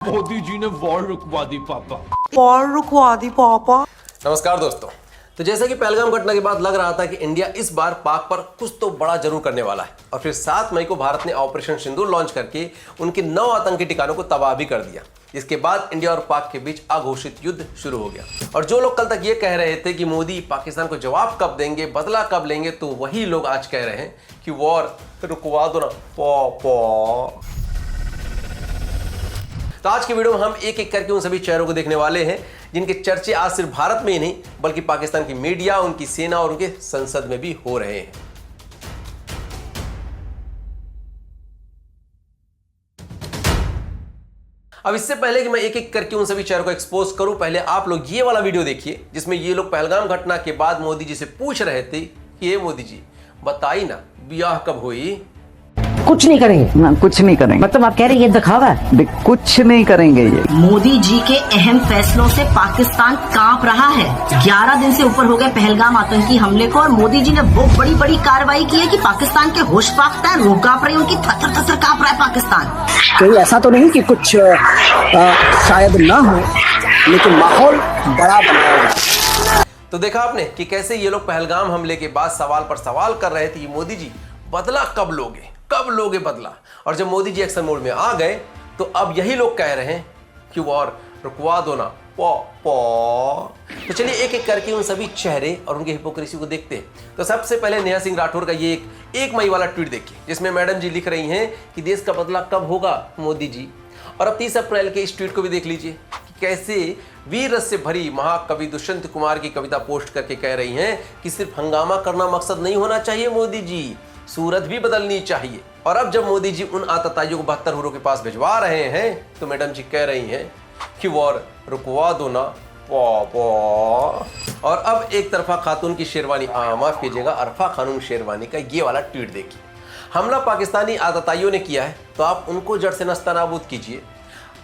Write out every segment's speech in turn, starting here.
मोदी जी ने वॉर रुकवा दी पापा। वॉर रुकवा दी पापा। नमस्कार दोस्तों। तो जैसा कि पहलगाम घटना के बाद लग रहा था कि इंडिया इस बार पाक पर कुछ तो बड़ा जरूर करने वाला है, और फिर 7 मई को भारत ने ऑपरेशन सिंदूर लॉन्च करके उनके 9 आतंकी ठिकानों को तबाह भी कर दिया। इसके बाद इंडिया और पाक के बीच अघोषित युद्ध शुरू हो गया। और जो लोग कल तक ये कह रहे थे कि मोदी पाकिस्तान को जवाब कब देंगे, बदला कब लेंगे, तो वही लोग आज कह रहे हैं कि वॉर रुकवा दो ना पापा। तो आज की वीडियो में हम एक एक करके उन सभी चेहरों को देखने वाले हैं जिनके चर्चे आज सिर्फ भारत में ही नहीं बल्कि पाकिस्तान की मीडिया, उनकी सेना और उनके संसद में भी हो रहे हैं। अब इससे पहले कि मैं एक एक करके उन सभी चेहरों को एक्सपोज करूं, पहले आप लोग ये वाला वीडियो देखिए जिसमें ये लोग पहलगाम घटना के बाद मोदी जी से पूछ रहे थे कि ये मोदी जी बताइए ना, ब्याह कब हुई? कुछ नहीं करेंगे ना, कुछ नहीं करेंगे। मतलब आप कह रहे हैं ये दिखावा है? कुछ नहीं करेंगे ये। मोदी जी के अहम फैसलों से पाकिस्तान कांप रहा है। 11 दिन से ऊपर हो गए पहलगाम आतंकी हमले को, और मोदी जी ने वो बड़ी बड़ी कार्रवाई की है कि पाकिस्तान के होश पाकता है, रोक कांप रही, उनकी थर थर कांप रहा है पाकिस्तान। कहीं ऐसा तो नहीं कि कुछ शायद ना हो, लेकिन माहौल बड़ा बनाया। तो देखा आपने कि कैसे ये लोग पहलगाम हमले के बाद सवाल पर सवाल कर रहे थे, मोदी जी बदला कब लोगे, कब लोगे बदला? और जब मोदी जी एक्शन मोड में आ गए तो अब यही लोग कह रहे हैं कि वॉर रुकवा दो ना पो। तो चलिए एक एक करके उन सभी चेहरे और उनकी हिपोक्रेसी को देखते हैं। तो सबसे पहले नेहा सिंह राठौर का ये एक मई वाला ट्वीट देखिए जिसमें मैडम जी लिख रही हैं कि देश का बदला कब होगा मोदी जी। और अब 30 अप्रैल के इस ट्वीट को भी देख लीजिए कि कैसे वीर रस से भरी महाकवि दुष्यंत कुमार की कविता पोस्ट करके कह रही हैं कि सिर्फ हंगामा करना मकसद नहीं होना चाहिए मोदी जी, सूरत भी बदलनी चाहिए। और अब जब मोदी जी उन आतताइयों को 72 हुरों के पास भिजवा रहे हैं तो मैडम जी कह रही हैं कि वॉर रुकवा दो ना पापा। और अब एक तरफा खातून की शेरवानी, माफ कीजिएगा, अरफा खानूम शेरवानी का ये वाला ट्वीट देखिए। हमला पाकिस्तानी आतताइयों ने किया है तो आप उनको जड़ से नस्तानाबूद कीजिए।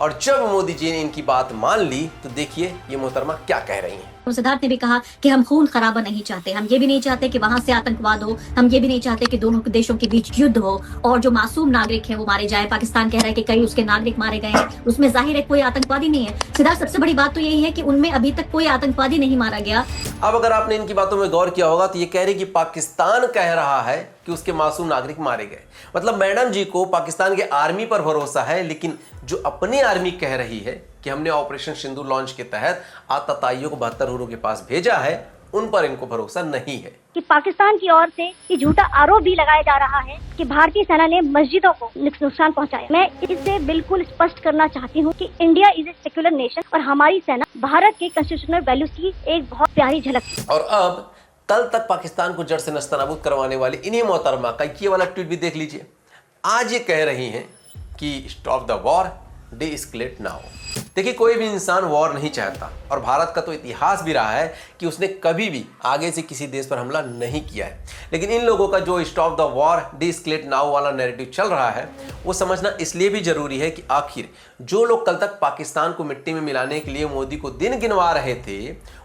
और जब मोदी जी ने इनकी बात मान ली तो देखिए ये मोहतरमा क्या कह रही हैं। सिद्धार्थ ने भी कहा कि हम खून खराबा नहीं चाहते, हम ये भी नहीं चाहते कि वहां से आतंकवाद हो, हम ये भी नहीं चाहते कि दोनों देशों के बीच युद्ध हो और जो मासूम नागरिक हैं वो मारे जाए। पाकिस्तान कह रहा है कि कई उसके नागरिक मारे गए हैं, उसमें जाहिर है कोई आतंकवादी नहीं है। सिद्धार्थ, सबसे बड़ी बात तो यही है कि उनमें अभी तक कोई आतंकवादी नहीं मारा गया। अब अगर आपने इनकी बातों में गौर किया होगा तो ये कह रही कि पाकिस्तान कह रहा है कि उसके मासूम नागरिक मारे गए। मतलब मैडम जी को पाकिस्तान के आर्मी पर भरोसा है, लेकिन जो अपनी आर्मी कह रही है कि हमने ऑपरेशन सिंदूर लॉन्च के तहत आतताइयों को 72 हुरों के पास भेजा है, उन पर इनको भरोसा नहीं है। कि पाकिस्तान की ओर से ये झूठा आरोप भी लगाया जा रहा है कि भारतीय सेना ने मस्जिदों को नुकसान पहुंचाया। मैं इससे बिल्कुल स्पष्ट करना चाहती हूं कि India is a secular nation और हमारी सेना भारत के कॉन्स्टिट्यूशनल वैल्यूज की एक बहुत प्यारी झलक है। और अब कल तक पाकिस्तान को जड़ से नस्तनाबूद करवाने वाली इन्हीं मोहतरमा का ये वाला ट्वीट भी देख लीजिए। आज ये कह रही हैं कि stop the war, de-escalate now। देखिए, कोई भी इंसान वॉर नहीं चाहता और भारत का तो इतिहास भी रहा है कि उसने कभी भी आगे से किसी देश पर हमला नहीं किया है। लेकिन इन लोगों का जो stop the war, de-escalate now वाला नैरेटिव चल रहा है वो समझना इसलिए भी जरूरी है कि आखिर जो लोग कल तक पाकिस्तान को मिट्टी में मिलाने के लिए मोदी को दिन गिनवा रहे थे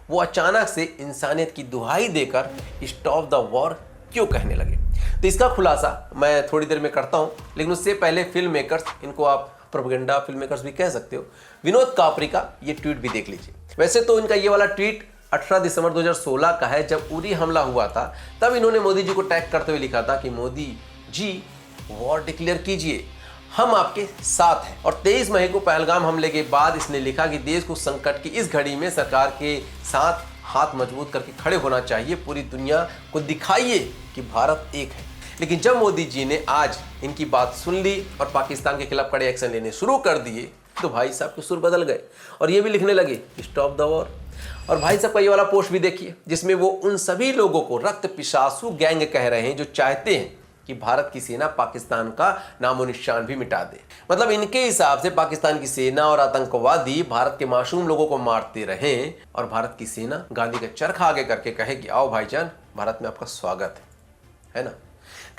वो अचानक से इंसानियत की दुहाई देकर स्टॉप द वॉर क्यों कहने लगे। तो इसका खुलासा मैं थोड़ी देर में करता हूं, लेकिन उससे पहले फिल्म मेकर्स, इनको आप प्रोपेगेंडा फिल्म मेकर्स भी कह सकते हो, विनोद कापरी का ये ट्वीट भी देख लीजिए। वैसे तो इनका ये वाला ट्वीट 18 दिसंबर 2016 का है, जब उरी हमला हुआ था। तब इन्होंने मोदी जी को टैग करते हुए लिखा था कि मोदी जी वॉर डिक्लेयर कीजिए, हम आपके साथ हैं। और 23 मई को पहलगाम हमले के बाद इसने लिखा कि देश को संकट की इस घड़ी में सरकार के साथ हाथ मजबूत करके खड़े होना चाहिए, पूरी दुनिया को दिखाइए कि भारत एक है। लेकिन जब मोदी जी ने आज इनकी बात सुन ली और पाकिस्तान के खिलाफ कड़े एक्शन लेने शुरू कर दिए तो भाई साहब के सुर बदल गए और ये भी लिखने लगे स्टॉप द वॉर। और भाई साहब का ये वाला पोस्ट भी देखिए जिसमें वो उन सभी लोगों को रक्त पिशासु गैंग कह रहे हैं जो चाहते हैं कि भारत की सेना पाकिस्तान का नामो निशान भी मिटा दे। मतलब इनके हिसाब से पाकिस्तान की सेना और आतंकवादी भारत के मासूम लोगों को मारते रहें और भारत की सेना गांधी का चरखा आगे करके कहे कि आओ भाईजान, भारत में आपका स्वागत है ना।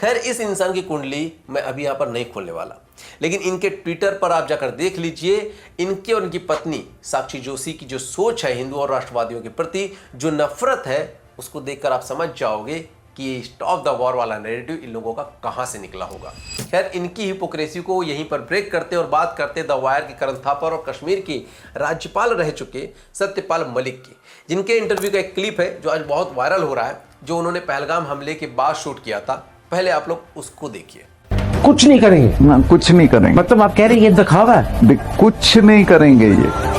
खैर, इस इंसान की कुंडली मैं अभी यहाँ पर नहीं खोलने वाला, लेकिन इनके ट्विटर पर आप जाकर देख लीजिए। इनके और इनकी पत्नी साक्षी जोशी की जो सोच है हिंदू और राष्ट्रवादियों के प्रति, जो नफरत है, उसको देखकर आप समझ जाओगे कि कि स्टॉप द वॉर वाला नैरेटिव इन लोगों का कहां से निकला होगा। खैर, इनकी हिपोक्रेसी को यहीं पर ब्रेक करते और बात करते द वायर के करण थापर और कश्मीर के राज्यपाल रह चुके सत्यपाल मलिक की, जिनके इंटरव्यू का एक क्लिप है जो आज बहुत वायरल हो रहा है, जो उन्होंने पहलगाम हमले के बाद शूट किया था। पहले आप लोग उसको देखिए। कुछ नहीं करेंगे ना, कुछ नहीं करेंगे। मतलब आप कह रहे हैं ये दिखावा है? कुछ नहीं करेंगे ये।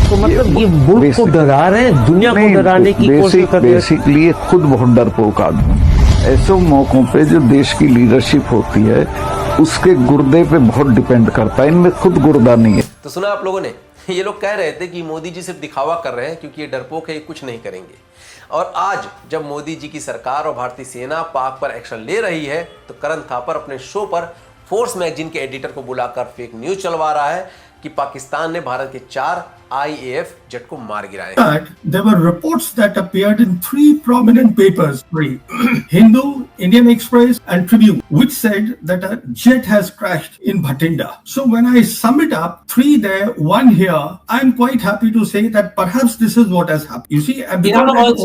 तो मतलब ये मुल्क को डरा रहे हैं, दुनिया को डराने की कोशिश कर रहे हैं। बेसिकली ये खुद बहुत डरपोक आदमी। ऐसे मौकों पे जो देश की लीडरशिप होती है उसके गुर्दे पे बहुत डिपेंड करता है, इनमें खुद गुर्दा नहीं है। तो सुना आप लोगों ने, ये लोग कह रहे थे कि मोदी जी सिर्फ दिखावा कर रहे हैं क्योंकि ये डरपोक है, ये कुछ नहीं करेंगे। और आज जब मोदी जी की सरकार और भारतीय सेना पाक पर एक्शन ले रही है तो करण थापर अपने शो पर फोर्स मैगजीन के एडिटर को बुलाकर फेक न्यूज चलवा रहा है कि पाकिस्तान ने भारत के 4 IAF जेट को मार गिराए। There were reports that appeared in 3 prominent papers, Hindu, Indian Express and Tribune, which said that a jet has crashed in Bhatinda. So when I sum it up, 3 there, 1 here, I'm quite happy to say that perhaps this is what has happened. You see, In other words,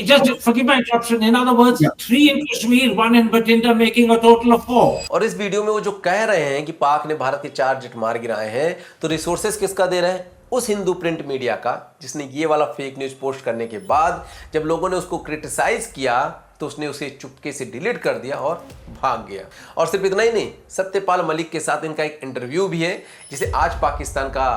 just forgive my interruption. In other words, 3 in Kashmir, 1 in Bhatinda, making a total of 4. और इस video में वो जो कह रहे हैं कि पाक ने भारत के 4 जेट मार गिराए हैं, तो रिसोर्सेस किसका दे रहे हैं? उस हिंदू प्रिंट मीडिया का, जिसने ये वाला फेक न्यूज पोस्ट करने के बाद जब लोगों ने उसको क्रिटिसाइज किया तो उसने उसे चुपके से डिलीट कर दिया और भाग गया। और सिर्फ इतना ही नहीं, सत्यपाल मलिक के साथ इनका एक इंटरव्यू भी है जिसे आज पाकिस्तान का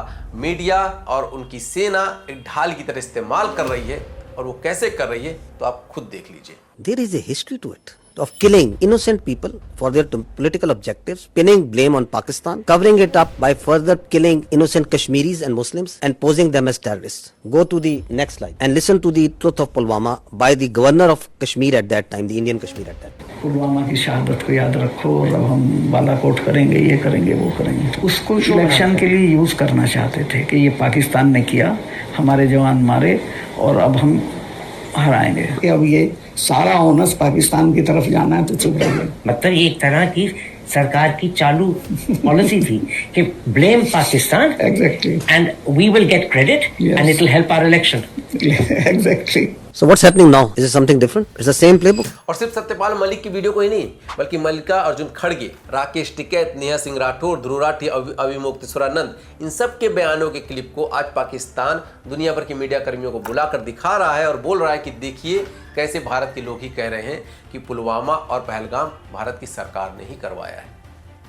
मीडिया और उनकी सेना एक ढाल की तरह इस्तेमाल कर रही है। और वो कैसे कर रही है तो आप खुद देख लीजिए। There is a history to it of killing innocent people for their political objectives, pinning blame on Pakistan, covering it up by further killing innocent Kashmiris and Muslims and posing them as terrorists. Go to the next slide and listen to the truth of Pulwama by the governor of Kashmir at that time, the Indian Kashmir at that time. Pulwama की शहादत को याद रखो और अब हम बालाकोट करेंगे, ये करेंगे, वो करेंगे। उसको इलेक्शन के लिए यूज करना चाहते थे कि ये पाकिस्तान ने किया, हमारे जवान मारे और अब हम हराएंगे। अब ये सारा ऑनर्स पाकिस्तान की तरफ जाना है तो चुप रहिए। मतलब ये एक तरह की सरकार की चालू पॉलिसी थी कि blame Pakistan exactly and we will get credit and it will help our election. Exactly. So what's happening now? Is it something different? It's the same playbook. और सिर्फ सत्यपाल मलिक की वीडियो को ही नहीं, बल्कि मल्लिका अर्जुन खड़गे, राकेश टिकैत, नेहा सिंह राठौर, ध्रुव राठी, अभिमोक्ति सुरानंद, इन सब के बयानों के क्लिप को आज पाकिस्तान दुनिया भर के मीडिया कर्मियों को बुलाकर दिखा रहा है और बोल रहा है कि देखिए कैसे भारत के लोग ही कह रहे हैं कि पुलवामा और पहलगाम भारत की सरकार ने ही करवाया है।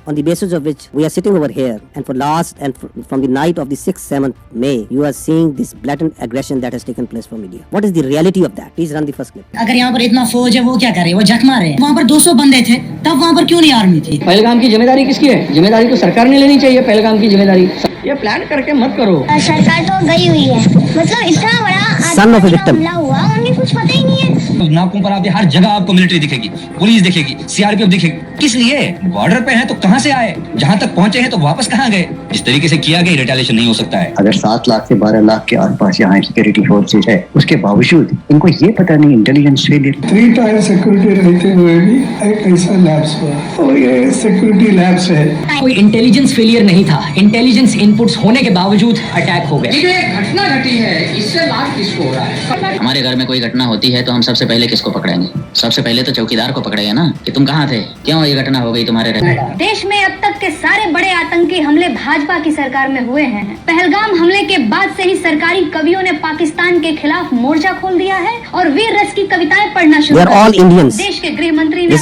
On the basis of which we are sitting over here, and for last and from the night of the 6th, 7th May, you are seeing this blatant aggression that has taken place from India. What is the reality of that? Please run the first clip. अगर यहाँ पर इतना फौज है, वो क्या करे? वो झक मारे। वहाँ पर 200 बंदे थे, तब वहाँ पर क्यों नहीं आर्मी थी? पहलगाम की जिम्मेदारी किसकी है? जिम्मेदारी तो सरकार ने लेनी चाहिए। पहलगाम की जिम्मेदारी ये प्लान करके मत करो। सरकार तो गई हुई है, मतलब इतना बड़ा Son of a victim. हमला हुआ, उन्हें कुछ पता ही नहीं है। नाकों पर आपके हर जगह आपको मिलिट्री दिखेगी, पुलिस दिखेगी, सीआरपीएफ दिखेगी। किस लिए? बॉर्डर पे हैं तो कहाँ से आए? जहाँ तक पहुँचे हैं तो वापस कहाँ गए? इस तरीके से किया गया रिटेलिएशन नहीं हो सकता है। अगर 7 लाख से 12 लाख के आसपास यहाँ सिक्योरिटी फोर्सेज है, उसके बावजूद इनको ये पता नहीं इंटेलिजेंस फेलियर। 3 टायर सिक्योरिटी रहते हुए भी एक ऐसा लैब्स हुआ और ये सिक्योरिटी लैब्स है। कोई इंटेलिजेंस फेलियर नहीं था, इंटेलिजेंस इनपुट्स होने के बावजूद अटैक हो गया। ये जो एक घटना घटी है, इससे लाभ किसको हो रहा है? हमारे घर में कोई घटना होती है तो हम सबसे पहले किसको पकड़ेंगे? सबसे पहले तो चौकीदार को पकड़ेंगे ना, कि तुम कहाँ थे, क्यों ये घटना हो गई तुम्हारे घर। देश में अब तक के सारे बड़े आतंकी हमले भाजपा की सरकार में हुए हैं। पहलगाम हमले के बाद से ही सरकारी कवियों ने पाकिस्तान के खिलाफ मोर्चा खोल दिया है और वीर रस की कविताएं पढ़ना शुरू कर दी। देश के गृह मंत्री ने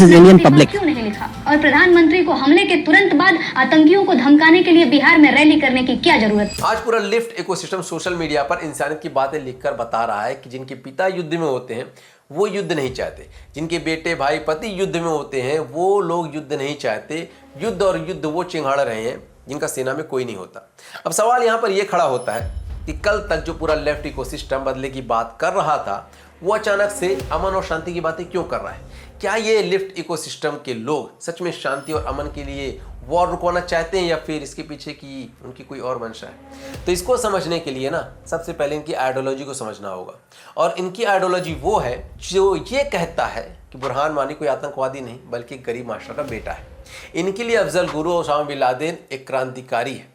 क्यों नहीं लिखा? और प्रधानमंत्री को हमले के तुरंत बाद आतंकियों को धमकाने के लिए बिहार में रैली करने की क्या जरूरत? आज पूरा लिफ्ट इकोसिस्टम सोशल मीडिया पर इंसानियत की बातें लिखकर बता रहा है कि जिनके पिता युद्ध में होते हैं वो युद्ध नहीं चाहते, जिनके बेटे भाई पति युद्ध में होते हैं वो लोग युद्ध नहीं चाहते। युद्ध और युद्ध वो चिंगाड़ रहे हैं जिनका सेना में कोई नहीं होता। अब सवाल यहाँ पर यह खड़ा होता है कि कल तक जो पूरा लेफ्ट इकोसिस्टम बदले की बात कर रहा था वो अचानक से अमन और शांति की बातें क्यों कर रहा है? क्या ये लिफ्ट इकोसिस्टम के लोग सच में शांति और अमन के लिए वॉर रुकवाना चाहते हैं या फिर इसके पीछे की उनकी कोई और मंशा है? तो इसको समझने के लिए ना सबसे पहले इनकी आइडियोलॉजी को समझना होगा। और इनकी आइडियोलॉजी वो है जो ये कहता है कि बुरहान वानी कोई आतंकवादी नहीं बल्कि गरीब मास्टर का बेटा है। इनके लिए Afzal Guru Osama bin Laden एक क्रांतिकारी है।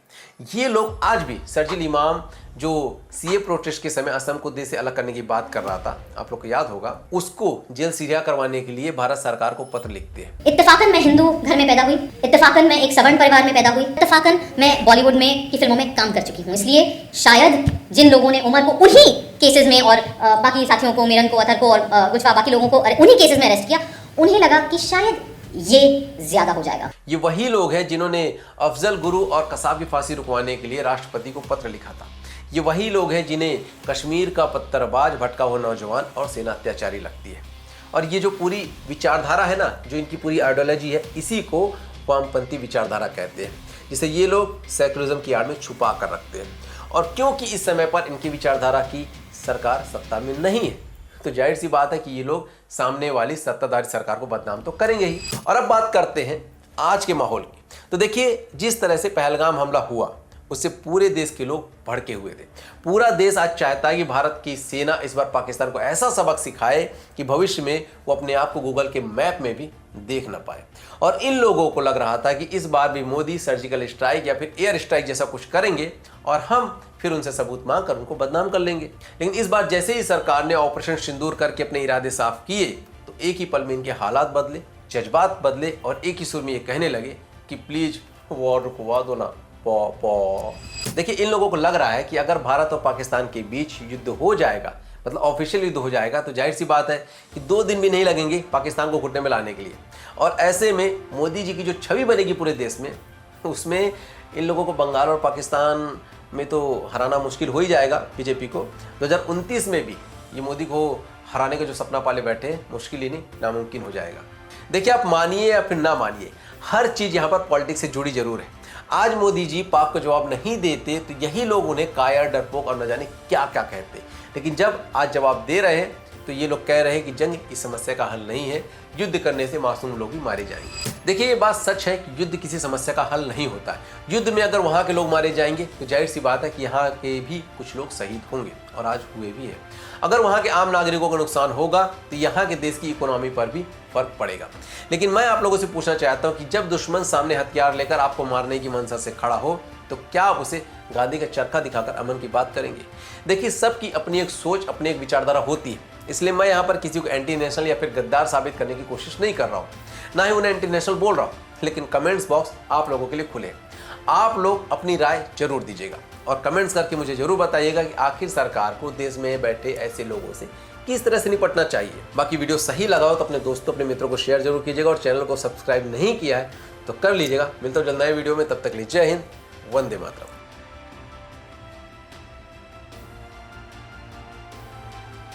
ये लोग आज भी सर्जिल इमाम जो सीए प्रोटेस्ट के समय असम को देश से अलग करने की बात कर रहा था, आप लोग को याद होगा, उसको जेल सीरिया करवाने के लिए भारत सरकार को पत्र लिखते हैं। इत्तेफाकन मैं हिंदू घर में पैदा हुई, इत्तेफाकन मैं एक सवर्ण परिवार में पैदा हुई, इत्तेफाकन मैं बॉलीवुड में की फिल्मों में काम कर चुकी हूँ। इसलिए शायद जिन लोगों ने उमर को उन्हीं केसेस में और बाकी साथियों को, मिरन को, अथर को और गुजफा बाकी लोगों को उन्हीं केसेस में अरेस्ट किया, उन्हें लगा कि शायद ये ज्यादा हो जाएगा। ये वही लोग हैं जिन्होंने अफजल गुरु और कसाब की फांसी रुकवाने के लिए राष्ट्रपति को पत्र लिखा था। ये वही लोग हैं जिन्हें कश्मीर का पत्थरबाज, भटका हुआ नौजवान और सेना अत्याचारी लगती है। और ये जो पूरी विचारधारा है ना, जो इनकी पूरी आइडियोलॉजी है, इसी को वामपंथी विचारधारा कहते हैं, जिसे ये लोग सेकुलरिज्म की आड़ में छुपा कर रखते हैं। और क्योंकि इस समय पर इनकी विचारधारा की सरकार सत्ता में नहीं है, तो जाहिर सी बात है कि ये लोग सामने वाली सत्ताधारी सरकार को बदनाम तो करेंगे ही। और अब बात करते हैं आज के माहौल की। तो देखिए, जिस तरह से पहलगाम हमला हुआ उससे पूरे देश के लोग भड़के हुए थे। पूरा देश आज चाहता है कि भारत की सेना इस बार पाकिस्तान को ऐसा सबक सिखाए कि भविष्य में वो अपने आप को गूगल के मैप में भी देख ना पाए। और इन लोगों को लग रहा था कि इस बार भी मोदी सर्जिकल स्ट्राइक या फिर एयर स्ट्राइक जैसा कुछ करेंगे और हम फिर उनसे सबूत मांग कर उनको बदनाम कर लेंगे। लेकिन इस बार जैसे ही सरकार ने ऑपरेशन सिंदूर करके अपने इरादे साफ किए, तो एक ही पल में इनके हालात बदले, जज्बात बदले और एक ही सुर में ये कहने लगे कि प्लीज वॉर रुकवा दो ना। देखिए, इन लोगों को लग रहा है कि अगर भारत और पाकिस्तान के बीच युद्ध हो जाएगा, मतलब ऑफिशियल युद्ध हो जाएगा, तो जाहिर सी बात है कि 2 दिन भी नहीं लगेंगे पाकिस्तान को घुटने में लाने के लिए। और ऐसे में मोदी जी की जो छवि बनेगी पूरे देश में, उसमें इन लोगों को बंगाल और पाकिस्तान में तो हराना मुश्किल हो ही जाएगा बीजेपी को। 2029 में भी ये मोदी को हराने का जो सपना पाले बैठे हैं, मुश्किल ही नहीं नामुमकिन हो जाएगा। देखिए, आप मानिए या फिर ना मानिए, हर चीज़ यहाँ पर पॉलिटिक्स से जुड़ी जरूर है। आज मोदी जी पाक को जवाब नहीं देते तो यही लोग उन्हें कायर, डरपोक और न जाने क्या क्या कहते। लेकिन जब आज जवाब दे रहे हैं तो ये लोग कह रहे हैं कि जंग इस समस्या का हल नहीं है, युद्ध करने से मासूम लोग भी मारे जाएंगे। देखिए, ये बात सच है कि युद्ध किसी समस्या का हल नहीं होता है। युद्ध में अगर वहाँ के लोग मारे जाएंगे तो जाहिर सी बात है कि यहाँ के भी कुछ लोग शहीद होंगे, और आज हुए भी है। अगर वहाँ के आम नागरिकों को नुकसान होगा तो यहाँ के देश की इकोनॉमी पर भी फर्क पड़ेगा। लेकिन मैं आप लोगों से पूछना चाहता हूँ कि जब दुश्मन सामने हथियार लेकर आपको मारने की मंशा से खड़ा हो, तो क्या आप उसे गांधी का चरखा दिखाकर अमन की बात करेंगे? देखिए, सबकी अपनी एक सोच, अपनी एक विचारधारा होती है, इसलिए मैं यहाँ पर किसी को एंटी नेशनल या फिर गद्दार साबित करने की कोशिश नहीं कर रहा हूँ, ना ही उन्हें एंटी नेशनल बोल रहा हूँ। लेकिन कमेंट्स बॉक्स आप लोगों के लिए खुले, आप लोग अपनी राय जरूर दीजिएगा और कमेंट्स करके मुझे जरूर बताइएगा कि आखिर सरकार को देश में बैठे ऐसे लोगों से किस तरह से निपटना चाहिए। बाकी वीडियो सही लगा हो तो अपने दोस्तों, अपने मित्रों को शेयर जरूर कीजिएगा, और चैनल को सब्सक्राइब नहीं किया है तो कर लीजिएगा। मिलता हूं जल्द नए वीडियो में, तब तक के लिए जय हिंद, वंदे मातरम।